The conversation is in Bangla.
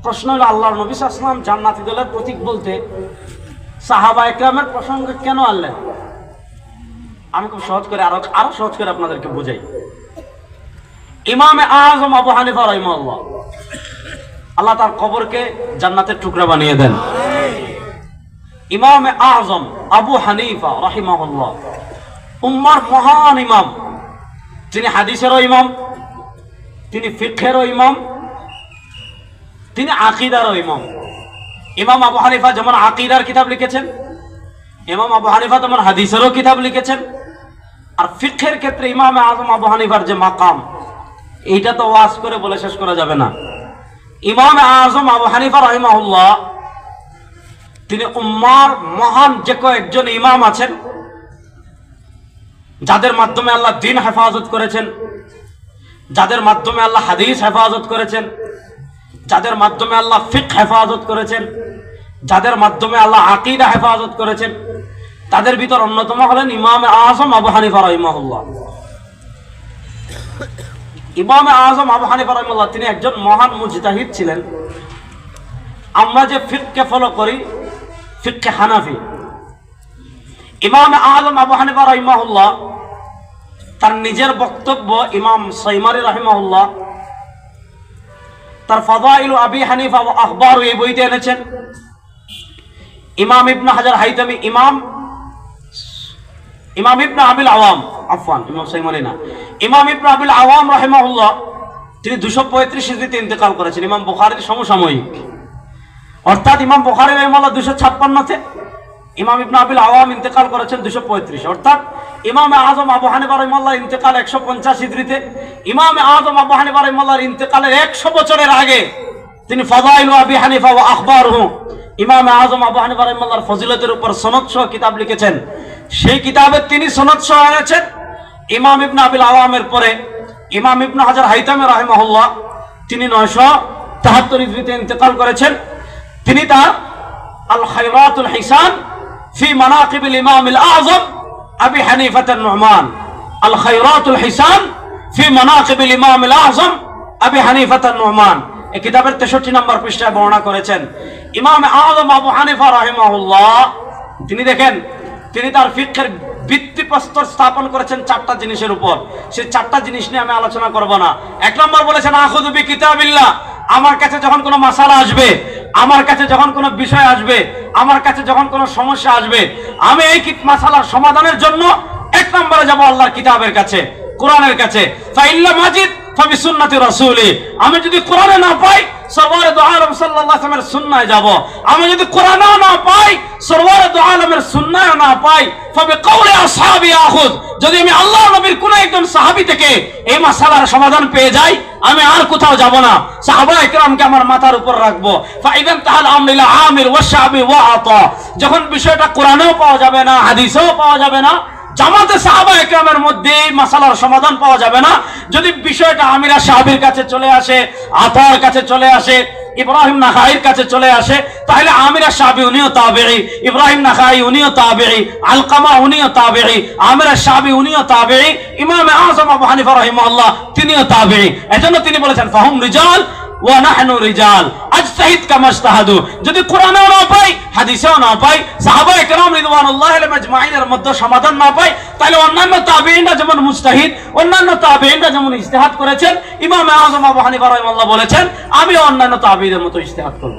প্রশ্ন হলো, আল্লাহর নবী সাল্লাল্লাহু আলাইহি ওয়াসাল্লাম জান্নাতি দলের প্রতীক বলতে সাহাবায়ে কেরামের প্রসঙ্গ কেন আনলেন? আমি খুব সহজ করে আরো সহজ করে আপনাদেরকে বুঝাই। ইমামে আযম আবু হানিফা রাহিমাহুল্লাহ, আল্লাহ তার কবরকে জান্নাতের টুকরা বানিয়ে দেন। ইমামে আযম আবু হানিফা রাহিমাহুল্লাহ উম্মার মহান ইমাম। তিনি হাদিসেরও ইমাম, তিনি ফিকহেরও ইমাম, তিনি আকীদারও ইমাম। ইমাম আবু হানিফা যেমন আকীদার কিতাব লিখেছেন, ইমাম আবু হানিফা তেমন হাদিসেরও কিতাব লিখেছেন। আর ফিকহের ক্ষেত্রে ইমামে আযম আবু হানিফার যে মাকাম, এইটা তো ওয়াজ করে বলে শেষ করা যাবে না। ইমামে আযম আবু হানিফা রাহিমাহুল্লাহ তিনি উম্মার মহান যে কয়েকজন ইমাম আছেন, যাদের মাধ্যমে আল্লাহ দ্বীন হেফাজত করেছেন, যাদের মাধ্যমে আল্লাহ হাদিস হেফাজত করেছেন, যাদের মাধ্যমে আল্লাহ ফিকহ হেফাজত করেছেন, যাদের মাধ্যমে আল্লাহ আকীদা হেফাজত করেছেন, তাদের ভিতর অন্যতম হলেন ইমামে আযম আবু হানিফা রাহিমাহুল্লাহ। ইমামে আযম আবু হানিফা রাহিমাহুল্লাহ তিনি একজন মহান মুজতাহিদ ছিলেন। আমরা যে ফিকহকে ফলো করি, ফিকহে হানাফি, ইমামে আযম আবু হানিফা রাহিমাহুল্লাহ তার নিজের বক্তব্য ইমাম সাইমারি রাহিমাহুল্লাহ তার ফাদাইল আবি হানিফা ওয়া আখবার এই বইতে এনেছেন। ইমাম ইবনে হাজার হাইতামি ইমাম ইবনে আবিল আওয়াম, আফওয়ান ইমাম সাইমারি না, ইমাম ইবনে আবিল আওয়াম রাহিমাহুল্লাহ তিনি 235 হিজরিতে ইন্তেকাল করেছেন। ইমাম বুখারীর সমসাময়িক, অর্থাৎ ইমাম বুখারী রাহিমাহুল্লাহ 256-তে, ইমাম ইবনে আবিল আওয়াম ইন্তেকাল করেছেন 235, অর্থাৎ ইমামে আযম আবু হানিফা রাহিমাহুল্লাহ ইন্তেকাল 150 হিজরিতে। ইমামে আযম আবু হানিফা রাহিমাহুল্লাহর ইন্তেকালের 100 বছরের আগে তিনি ফাদাইল আবি হানিফা ওয়া আখবারহু, ইমামে আযম আবু হানিফা রাহিমাহুল্লাহর ফজিলতের উপর সনদ সহ কিতাব লিখেছেন। সেই কিতাবে তিনি সনদ সহ এনেছেন। ইমাম ইবনে আবিল আওয়ামের পরে ইমাম ইবনে হাজার হাইতামি রাহিমাহুল্লাহ তিনি 973 হিজরিতে ইন্তেকাল করেছেন। তিনি তার আল খায়রাতুল হিসান ফি মানাকিবিল ইমামিল আযম আবি হানিফা আন-নুমান, আল খায়রাতুল হিসান ফি মানাকিবিল ইমামিল আযম আবি হানিফা আন-নুমান, এই কিতাবের 63 নম্বর পৃষ্ঠায় বর্ণনা করেছেন। ইমাম আযম আবু হানিফা রাহিমাহুল্লাহ তিনি দেখেন, তিনি তার ফিকহের ভিত্তিপ্রস্তর স্থাপন করেছেন 4টা জিনিসের উপর। সেই 4টা জিনিস নিয়ে আমি আলোচনা করব না। 1 নম্বর বলেছেন আখুযু বিকিতাবিল্লাহ, আমার কাছে যখন কোনো মাসালা আসবে, আমার কাছে যখন কোনো বিষয় আসবে, আমার কাছে যখন কোনো সমস্যা আসবে, আমি এই মাসালার সমাধানের জন্য 1 নম্বরে যাব আল্লাহর কিতাবের কাছে, কোরআনের কাছে। ফাইল্লা মাজিদ ফাবি সুন্নতি রাসূলি, আমি যদি কোরআনে না পাই সরওয়ারে দু আলম সাল্লাল্লাহু আলাইহি ওয়াসাল্লামের সুন্নাহে যাব। আমি যদি কোরআনেও না পাই, সরওয়ারে দু আলমের সুন্নাহে না পাই, ফাবি কওলি আসহাবি আখুয, যদি আমি আল্লাহর নবীর কোন একজন সাহাবী থেকে এই মাসালার সমাধান পেয়ে যাই, আমি আর কোথাও যাব না, সাহাবায়ে কেরামকে আমার মাথার উপর রাখবো। ফাইদান তাহাল আমরিল আমির ওয়া শাবি ওয়া আতা, যখন বিষয়টা কোরআনেও পাওয়া যাবে না, হাদিসেও পাওয়া যাবে না, জামাতে সাহাবায়ে কেরামের মধ্যে মাসালার সমাধান পাওয়া যাবে না, যদি বিষয়টা আমিরা সাহাবীর কাছে চলে আসে, আতার কাছে চলে আসে, ইব্রাহিম নাখাইর কাছে চলে আসে, তাহলে আমিরা সাহাবী উনিও তাবেঈ, ইব্রাহিম নাখাই উনিও তাবেঈ, আলকামা উনিও তাবেঈ, আমিরা সাহাবী উনিও তাবেঈ, ইমামে আযম আবু হানিফা রাহিমাহুল্লাহ তিনিও তাবেঈ। এজন্য তিনি বলেছেন ফাহুম রিজাল ওয়া নাহনু রিজাল আজতাহিদ কামা ইজতাহাদু, যদি কোরআনেও না পাই, হাদিসেও না পাই, সাহাবায়ে কেরাম রিদওয়ানুল্লাহি আলাইহিম আজমাইনের মধ্যে সমাধান না পাই, তাহলে অন্যান্য তাবেঈনরা যেমন মুজতাহিদ, অন্যান্য তাবেঈনরা যেমন ইজতিহাদ করেছেন, ইমাম আযম আবু হানিফা রাহিমাহুল্লাহ বলেছেন আমি অন্যান্য তাবেঈদের মতো ইজতিহাদ করব।